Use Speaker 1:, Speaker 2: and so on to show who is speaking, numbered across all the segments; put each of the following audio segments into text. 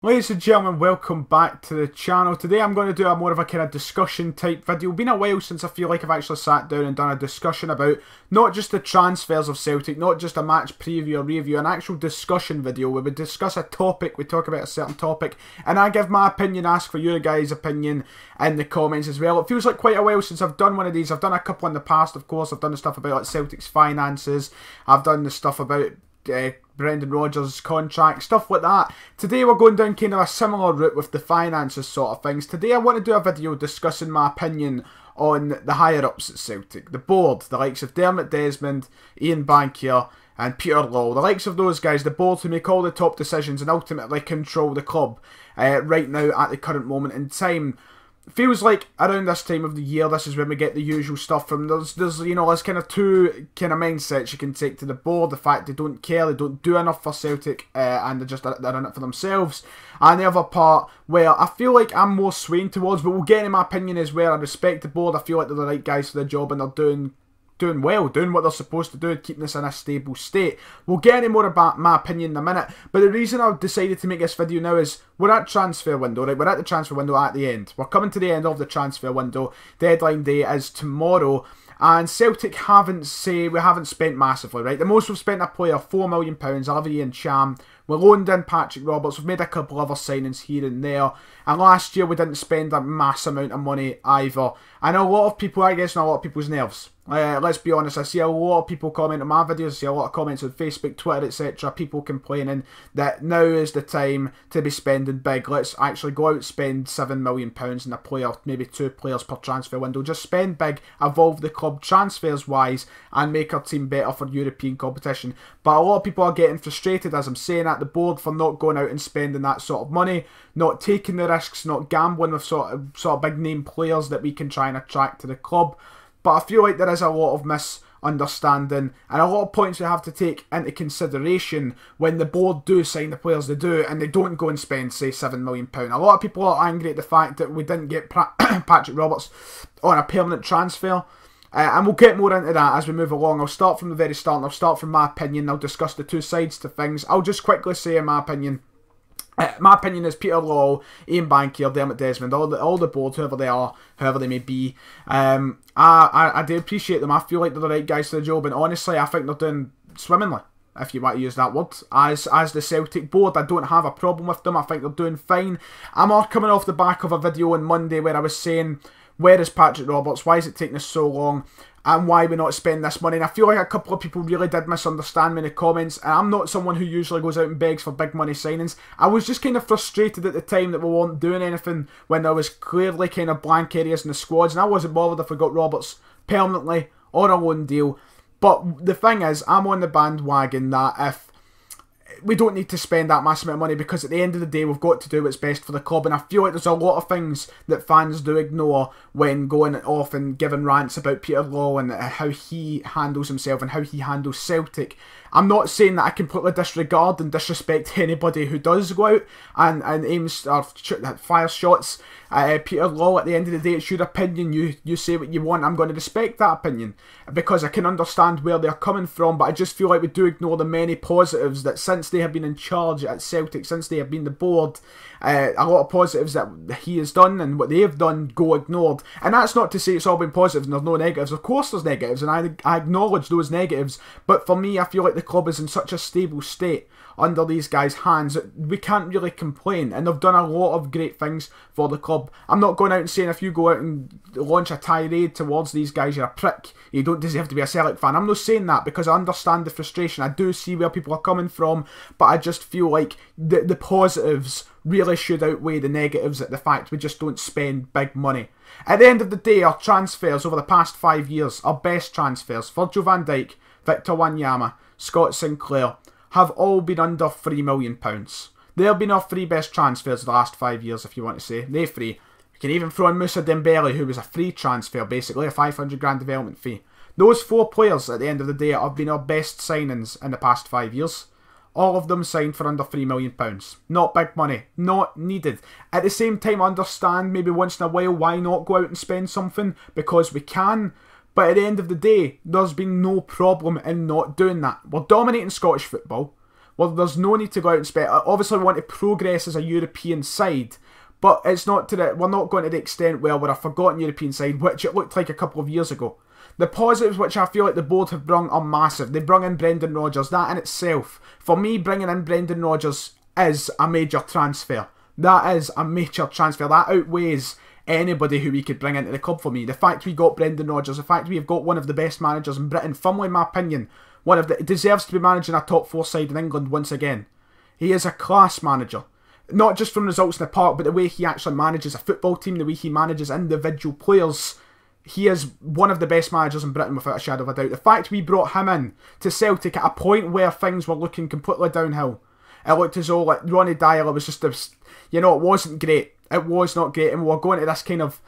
Speaker 1: Ladies and gentlemen, welcome back to the channel. Today I'm going to do a more of a kind of discussion type video. It's been a while since I feel like I've actually sat down and done a discussion about not just the transfers of Celtic, not just a match preview or review, an actual discussion video where we discuss a topic, we talk about a certain topic, and I give my opinion, ask for your guys' opinion in the comments as well. It feels like quite a while since I've done one of these. I've done a couple in the past, of course. I've done the stuff about like Celtic's finances. I've done the stuff about Brendan Rodgers' contract, stuff like that. Today we're going down kind of a similar route with the finances sort of things. Today I want to do a video discussing my opinion on the higher-ups at Celtic. The board, the likes of Dermot Desmond, Ian Bankier and Peter Law. The likes of those guys, the board who make all the top decisions and ultimately control the club right now at the current moment in time. Feels like around this time of the year, this is when we get the usual stuff from. There's you know, there's kind of two kind of mindsets you can take to the board. The fact they don't care, they don't do enough for Celtic, and they're in it for themselves. And the other part where I feel like I'm more swaying towards, but we'll get in my opinion is where I respect the board. I feel like they're the right guys for the job and they're doing well, doing what they're supposed to do, keeping us in a stable state. We'll get any more about my opinion in a minute, but the reason I've decided to make this video now is we're at transfer window, right? We're at the transfer window at the end. We're coming to the end of the transfer window. Deadline day is tomorrow, and Celtic haven't spent massively, right? The most we've spent a player, £4 million, Olivier and Cham. We loaned in Patrick Roberts. We've made a couple other signings here and there. And last year we didn't spend a mass amount of money either. And a lot of people, I guess, on a lot of people's nerves. Let's be honest, I see a lot of people comment on my videos, I see a lot of comments on Facebook, Twitter, etc. People complaining that now is the time to be spending big. Let's actually go out and spend £7 million in a player, maybe 2 players per transfer window. Just spend big, evolve the club transfers wise, and make our team better for European competition. But a lot of people are getting frustrated, as I'm saying, at the board for not going out and spending that sort of money, not taking the risks, not gambling with sort of big name players that we can try and attract to the club. But I feel like there is a lot of misunderstanding and a lot of points we have to take into consideration when the board do sign the players they do and they don't go and spend, say, £7 million. A lot of people are angry at the fact that we didn't get Patrick Roberts on a permanent transfer. And we'll get more into that as we move along. I'll start from the very start and I'll start from my opinion. I'll discuss the two sides to things. I'll just quickly say in my opinion. My opinion is Peter Law, Ian Bankier, Dermot Desmond, all the board, whoever they are, whoever they may be. I do appreciate them. I feel like they're the right guys for the job, and honestly, I think they're doing swimmingly, if you want to use that word. As the Celtic board, I don't have a problem with them. I think they're doing fine. I'm all coming off the back of a video on Monday where I was saying, where is Patrick Roberts? Why is it taking us so long? And why we not spend this money? And I feel like a couple of people really did misunderstand me in the comments. And I'm not someone who usually goes out and begs for big money signings. I was just kind of frustrated at the time that we weren't doing anything when there was clearly kind of blank areas in the squads. And I wasn't bothered if we got Roberts permanently or a loan deal. But the thing is, I'm on the bandwagon that if we don't need to spend that massive amount of money, because at the end of the day we've got to do what's best for the club, and I feel like there's a lot of things that fans do ignore when going off and giving rants about Peter Law and how he handles himself and how he handles Celtic. I'm not saying that I completely disregard and disrespect anybody who does go out and aims or fires shots at Peter Law. At the end of the day, it's your opinion. You say what you want. I'm going to respect that opinion because I can understand where they're coming from, but I just feel like we do ignore the many positives that since they have been in charge at Celtic, since they have been the board, a lot of positives that he has done and what they have done go ignored. And that's not to say it's all been positives and there's no negatives. Of course there's negatives, and I acknowledge those negatives, but for me, I feel like the club is in such a stable state under these guys' hands that we can't really complain, and they've done a lot of great things for the club. I'm not going out and saying if you go out and launch a tirade towards these guys, you're a prick, you don't deserve to be a Celtic fan. I'm not saying that because I understand the frustration. I do see where people are coming from, but I just feel like the positives really should outweigh the negatives at the fact we just don't spend big money. At the end of the day, our transfers over the past 5 years, our best transfers, Virgil van Dijk, Victor Wanyama, Scott Sinclair, have all been under £3 million. They have been our 3 best transfers the last 5 years, if you want to say. They free. You can even throw in Moussa Dembele, who was a free transfer, basically, a 500 grand development fee. Those 4 players, at the end of the day, have been our best signings in the past 5 years. All of them signed for under £3 million. Not big money. Not needed. At the same time, understand maybe once in a while why not go out and spend something, because we can. But at the end of the day, there's been no problem in not doing that. We're dominating Scottish football. Well, there's no need to go out and spend. Obviously, we want to progress as a European side, but it's not to the, we're not going to the extent where we're a forgotten European side, which it looked like a couple of years ago. The positives which I feel like the board have brung are massive. They brung in Brendan Rodgers. That in itself, for me, bringing in Brendan Rodgers is a major transfer. That is a major transfer. That outweighs anybody who we could bring into the club for me. The fact we got Brendan Rodgers, the fact we've got one of the best managers in Britain, firmly in my opinion, one of the, deserves to be managing a top 4 side in England once again. He is a class manager. Not just from results in the park, but the way he actually manages a football team, the way he manages individual players. He is one of the best managers in Britain without a shadow of a doubt. The fact we brought him in to Celtic at a point where things were looking completely downhill. It looked as though like Ronnie Dyer was just, it wasn't great. It was not great, and we were going to this kind of,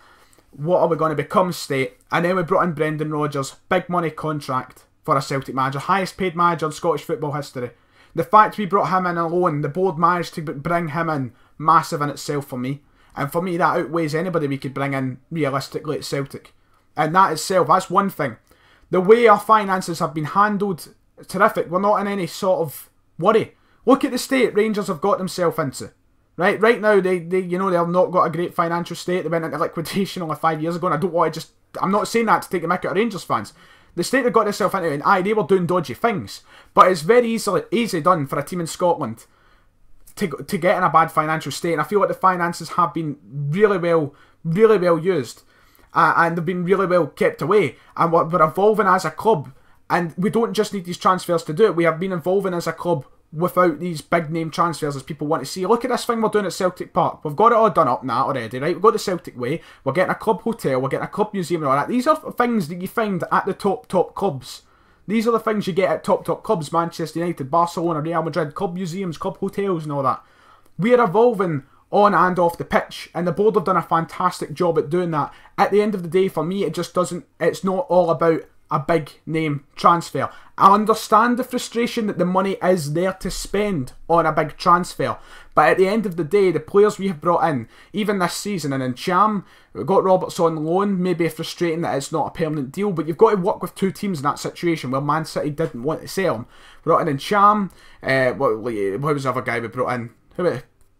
Speaker 1: what are we going to become state? And then we brought in Brendan Rodgers, big money contract for a Celtic manager, highest paid manager in Scottish football history. The fact we brought him in alone, the board managed to bring him in, massive in itself for me. And for me, that outweighs anybody we could bring in realistically at Celtic. And that itself, that's one thing. The way our finances have been handled, terrific. We're not in any sort of worry. Look at the state Rangers have got themselves into. Right now, they they've not got a great financial state. They went into liquidation only 5 years ago, and I don't want to just, I'm not saying that to take the mick out of Rangers fans. The state they got themselves into, and they were doing dodgy things. But it's very easy done for a team in Scotland to get in a bad financial state. And I feel like the finances have been really well used. And they've been really well kept away. And we're evolving as a club. And we don't just need these transfers to do it. We have been evolving as a club without these big name transfers as people want to see. Look at this thing we're doing at Celtic Park. We've got it all done up now already, right? We've got the Celtic Way. We're getting a club hotel. We're getting a club museum and all that. These are things that you find at the top clubs. These are the things you get at top clubs. Manchester United, Barcelona, Real Madrid, club museums, club hotels and all that. We are evolving on and off the pitch, and the board have done a fantastic job at doing that. At the end of the day, for me, it's not all about a big name transfer. I understand the frustration that the money is there to spend on a big transfer, but at the end of the day, the players we have brought in, even this season, and in Cham, we've got Roberts on loan, maybe frustrating that it's not a permanent deal, but you've got to work with two teams in that situation where Man City didn't want to sell him. Brought in Cham, what was the other guy we brought in?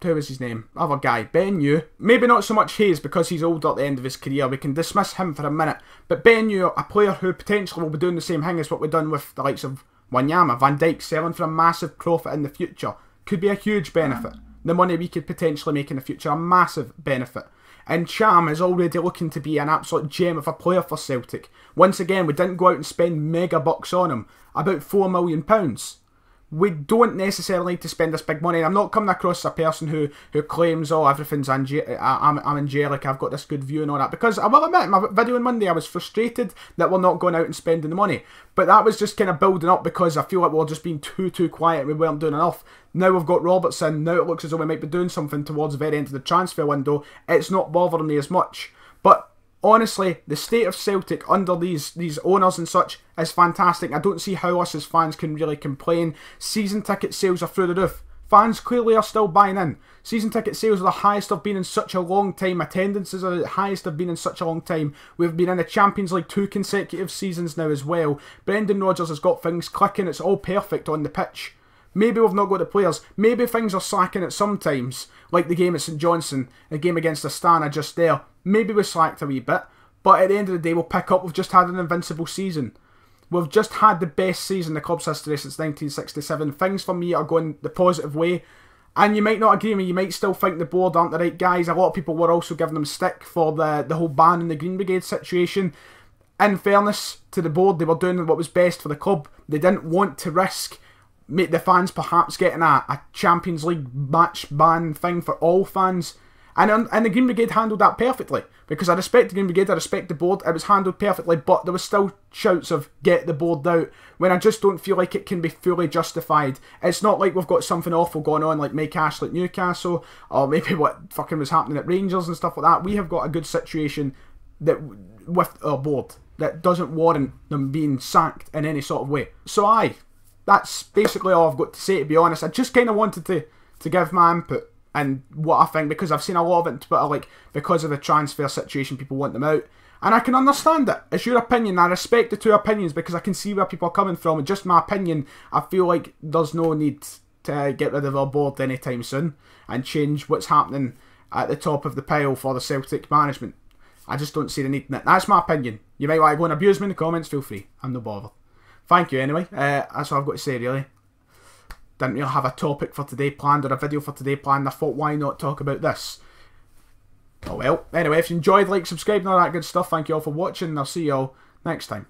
Speaker 1: Who was his name? Other guy, Ben Yu. Maybe not so much Hayes because he's older at the end of his career. We can dismiss him for a minute. But Ben Yu, a player who potentially will be doing the same thing as what we've done with the likes of Wanyama, Van Dijk, selling for a massive profit in the future. Could be a huge benefit. The money we could potentially make in the future, a massive benefit. And Cham is already looking to be an absolute gem of a player for Celtic. Once again, we didn't go out and spend mega bucks on him. About £4 million. We don't necessarily need to spend this big money. I'm not coming across as a person who claims, oh, everything's I'm angelic, I've got this good view and all that. Because I will admit, in my video on Monday, I was frustrated that we're not going out and spending the money. But that was just kind of building up because I feel like we're just being too quiet. We weren't doing enough. Now we've got Robertson. Now it looks as though we might be doing something towards the very end of the transfer window. It's not bothering me as much. But honestly, the state of Celtic under these owners and such is fantastic. I don't see how us as fans can really complain. Season ticket sales are through the roof. Fans clearly are still buying in. Season ticket sales are the highest they've been in such a long time. Attendances are the highest they've been in such a long time. We've been in the Champions League 2 consecutive seasons now as well. Brendan Rodgers has got things clicking. It's all perfect on the pitch. Maybe we've not got the players. Maybe things are slacking at some times, like the game at St Johnstone, the game against Astana just there. Maybe we slacked a wee bit, but at the end of the day, we'll pick up. We've just had an invincible season. We've just had the best season in the club's history since 1967. Things for me are going the positive way. And you might not agree with me, you might still think the board aren't the right guys. A lot of people were also giving them stick for the whole ban in the Green Brigade situation. In fairness to the board, they were doing what was best for the club. They didn't want to risk make the fans perhaps getting a Champions League match ban thing for all fans. And the Green Brigade handled that perfectly. Because I respect the Green Brigade, I respect the board. It was handled perfectly, but there was still shouts of get the board out when I just don't feel like it can be fully justified. It's not like we've got something awful going on like Mike Ashley at Newcastle, or maybe what fucking was happening at Rangers and stuff like that. We have got a good situation that with our board that doesn't warrant them being sacked in any sort of way. So that's basically all I've got to say, to be honest. I just kind of wanted to give my input and what I think, because I've seen a lot of it on Twitter, like, because of the transfer situation, people want them out. And I can understand it. It's your opinion. I respect the two opinions because I can see where people are coming from. And just my opinion, I feel like there's no need to get rid of our board anytime soon and change what's happening at the top of the pile for the Celtic management. I just don't see the need in it. That's my opinion. You might want to go and abuse me in the comments, feel free. I'm no bothered. Thank you anyway. That's all I've got to say really. Didn't really have a topic for today planned or a video for today planned. I thought, why not talk about this? Oh well. Anyway, if you enjoyed, like, subscribe and all that good stuff. Thank you all for watching and I'll see you all next time.